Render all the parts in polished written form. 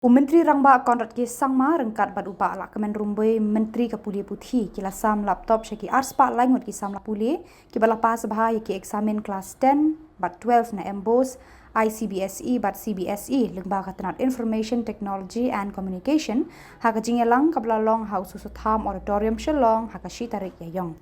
Myntri Rangbah kontrak ki sangma rengkat bad upa ala kemen rumboi Myntri ke Pule Putih kila sam laptop syaki arspa langut ki sam la Pule ki balapa sebahaya ki eksamen kelas 10 bad 12 na embos ICBSE bad CBSE lengba katanat Information Technology and Communication haka jingelang kabla long house usutham auditorium Shillong haka shi tarik yayong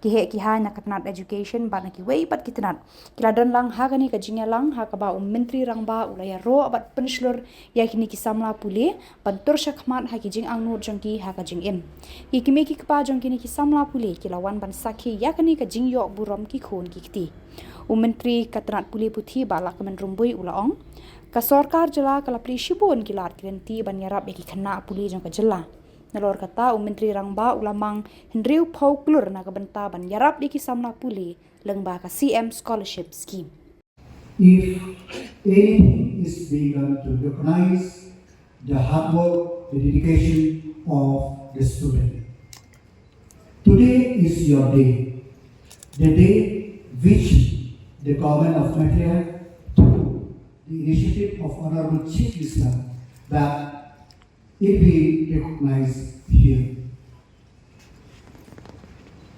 ki ha na katanat education bad na ki wei bad kitanat kila don lang haka ni ka jingelang haka ba Myntri Rangbah ulaya ro bad penslur yakini ki Samla Pule bantur syakmat haki jing ang Ngut jongki haka jing im ki kimi ki kpa jongki ni ki Samla Pule kilawan ban sakhi yakini ka jing yok burom ki khun ki kti Myntri katanat Pule Putih bala kemen rumbui ulaong ka sorkar jela kala pri shibun kilar krenti ban yarap ki khana Pule jong ka jela nalor kata Myntri Rangbah ulamang hendriu phau klur na ka benta ban yarap ki Samla Pule lengba ka CM scholarship scheme. If anything is being done to recognize the hard work, the dedication of the student. Today is your day, the day which the government of Meghalaya, through the initiative of Honorable Chief Minister, that it be recognized here.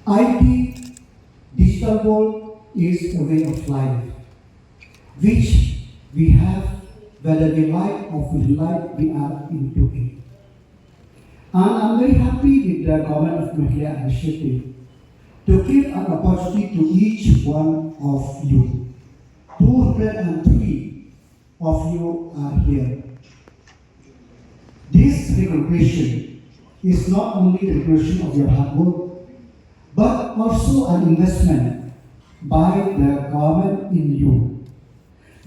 IT, digital world is a way of life, which we have, whether we like or we like, we are into it. And I'm very happy with the government of Meghalaya initiative to give an opportunity to each one of you. 203 of you are here. This recognition is not only the recognition of your hard work, but also an investment by the government in you.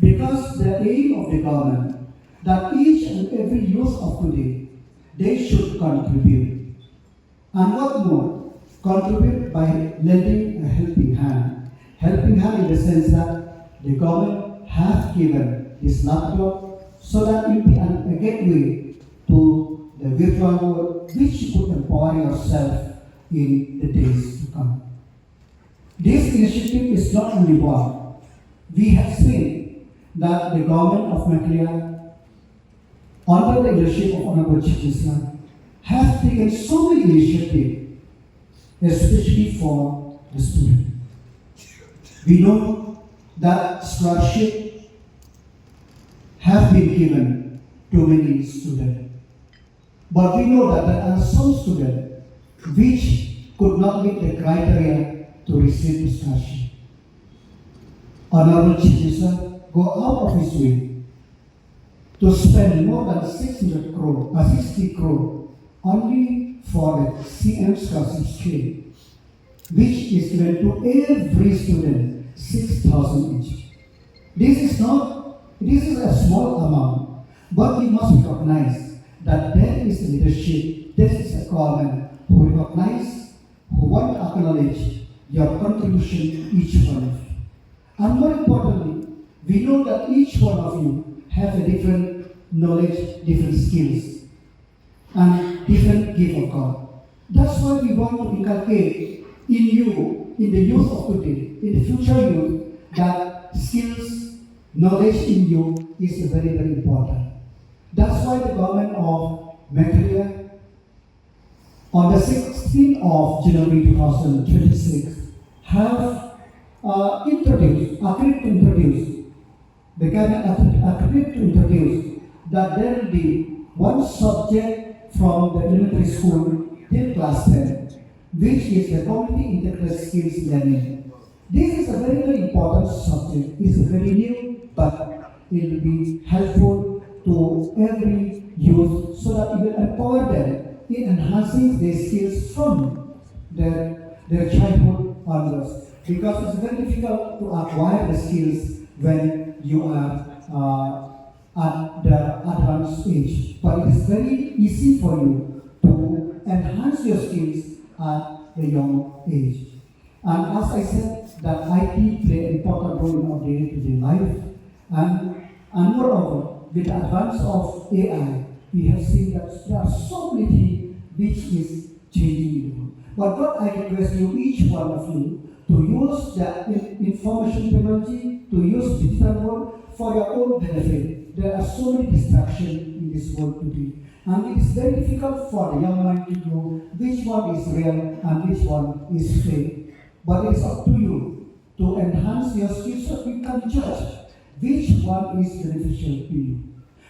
Because the aim of the government that each and every youth of today, they should contribute. And what more, contribute by lending a helping hand. Helping hand in the sense that the government have given this laptop so that it will be a gateway to the virtual world which you could empower yourself in the days to come. This initiative is not only one. We have seen that the government of Meghalaya, under the leadership of Honorable Chief Minister, have taken so many initiatives, especially for the student. We know that scholarship have been given to many students, but we know that there are some students which could not meet the criteria to receive the scholarship. Honorable Chief Minister go out of his way to spend more than 60 crore only for the CM scholarship scheme, which is given to every student 6,000 each. This is a small amount, but we must recognize that there is a leadership, there is a government who recognize, who want to acknowledge your contribution, each one of you. And more importantly, we know that each one of you have a different knowledge, different skills, and different gift of God. That's why we want to inculcate in you, in the youth of today, in the future youth, that skills, knowledge in you is very, very important. That's why the government of Meghalaya, on the 16th of January 2026, have introduced that there will be one subject from the elementary school till class 10, which is the community integrated skills learning. This is a very, very important subject. It's very new, but it will be helpful to every youth so that it will empower them in enhancing their skills from their childhood onwards. Because it's very difficult to acquire the skills when you are at the advanced age. But it is very easy for you to enhance your skills at the young age. And as I said, that IT play an important role in our day-to-day life. And moreover, with the advance of AI, we have seen that there are so many things which is changing the world. But what I request you, each one of you, to use the information technology, to use digital world for your own benefit. there are so many distractions in this world today. And it is very difficult for the young mind to know which one is real and which one is fake. But it is up to you to enhance your skills so you can judge which one is beneficial to you.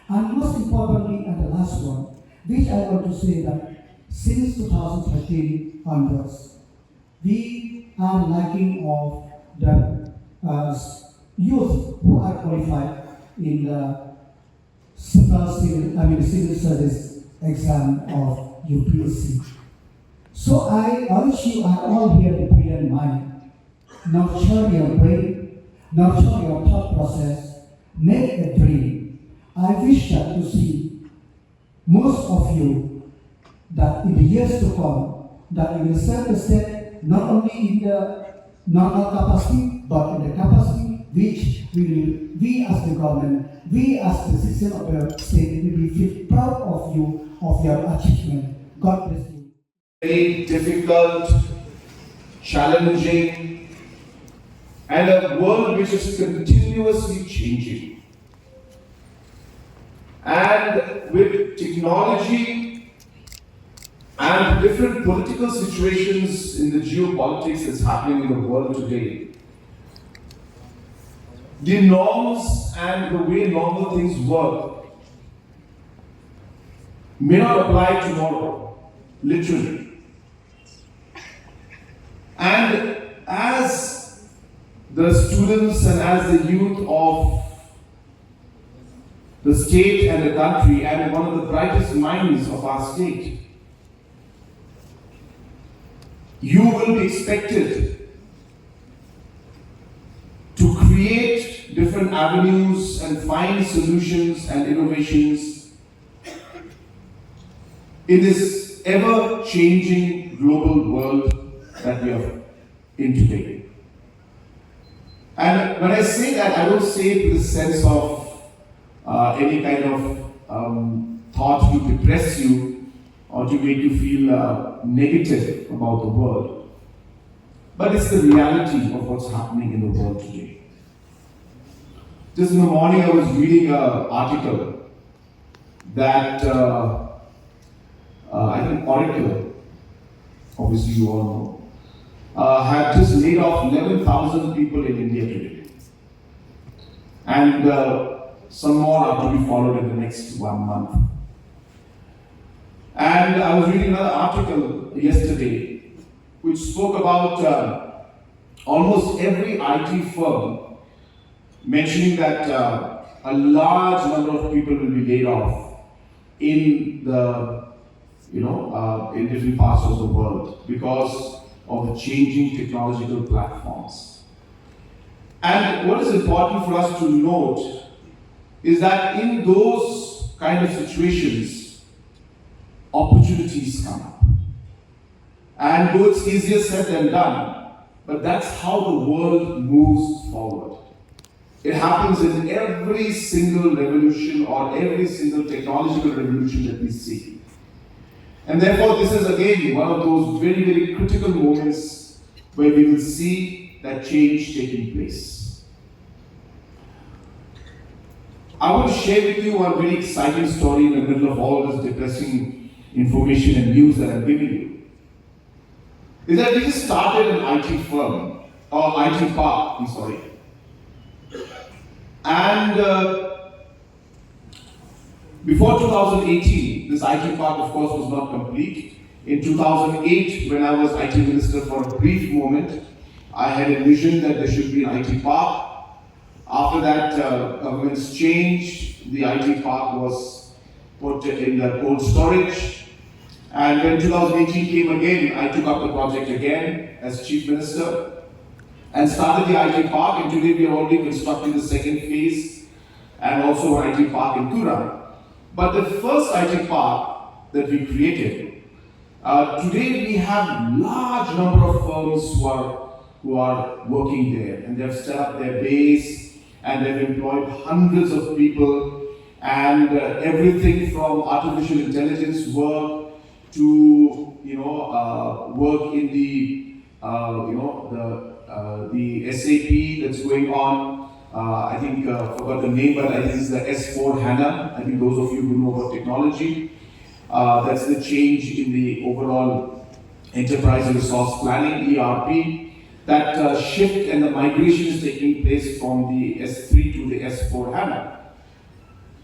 And most importantly, and the last one, which I want to say that since 2013 onwards, we are lacking of the youth who are qualified in the civil service exam of UPSC. So I urge you are all here to brilliant mind, nurture your brain, nurture your thought process, make a dream. I wish that to see most of you that in the years to come, that you will set the step not only in the normal capacity, but in the capacity which we as the government, we as the citizen of the state, will feel proud of you, of your achievement. God bless you. Very difficult, challenging, and a world which is continuously changing. And with technology and different political situations in the geopolitics that's happening in the world today, the norms and the way normal things work may not apply tomorrow, literally. And as the students and as the youth of the state and the country, and one of the brightest minds of our state, you will be expected to create different avenues and find solutions and innovations in this ever-changing global world that we are in today. And when I say that, I don't say it with a sense of any kind of thought to depress you or to make you feel negative about the world. But it's the reality of what's happening in the world today. Just in the morning, I was reading an article that I think Oracle, obviously you all know, had just laid off 11,000 people in India today. And some more are to be followed in the next 1 month. And I was reading another article yesterday which spoke about almost every IT firm mentioning that a large number of people will be laid off in the, in different parts of the world because of the changing technological platforms. And what is important for us to note is that in those kind of situations, opportunities come up. And though it's easier said than done, but that's how the world moves forward. It happens in every single revolution or every single technological revolution that we see. And therefore, this is again one of those very, very critical moments where we will see that change taking place. I want to share with you one very exciting story in the middle of all this depressing information and news that I'm giving you. Is that we just started an IT firm, or IT park, I'm sorry. And before 2018, this IT park, of course, was not complete. In 2008, when I was IT minister for a brief moment, I had envisioned that there should be an IT park. After that, governments changed. The IT park was put in the cold storage. And when 2018 came again, I took up the project again as chief minister and started the IT park. And today we are already constructing the second phase and also an IT park in Tura. But the first IT park that we created, today we have large number of firms who are working there, and they've set up their base and they've employed hundreds of people, and everything from artificial intelligence work to work in the SAP that's going on, I think forgot the name, but I think it's the S4 HANA. I think those of you who know about technology, that's the change in the overall enterprise resource planning (ERP). That shift and the migration is taking place from the S3 to the S4 HANA.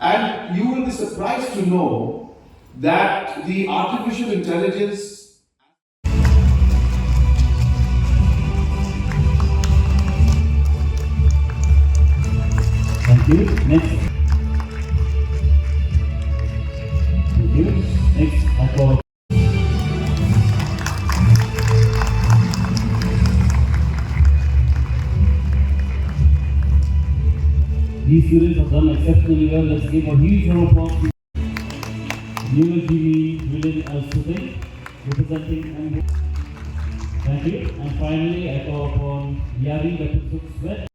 And you will be surprised to know that the artificial intelligence. Thank you. Next. Thank you. Next, I call. These students have done exceptionally well. Let's give a huge round of applause to Ngut representing Ngut. Thank you. And finally, I call upon Yari Datuk Sweat.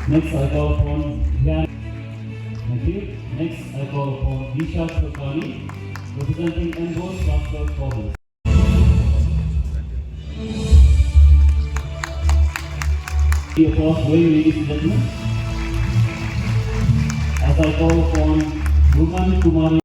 Next, I call upon Yan. Thank you. Next, I call upon Disha Sokani, representing NEHU Transfer Province. Applause, ladies and gentlemen. As I call upon Ruman Kumari.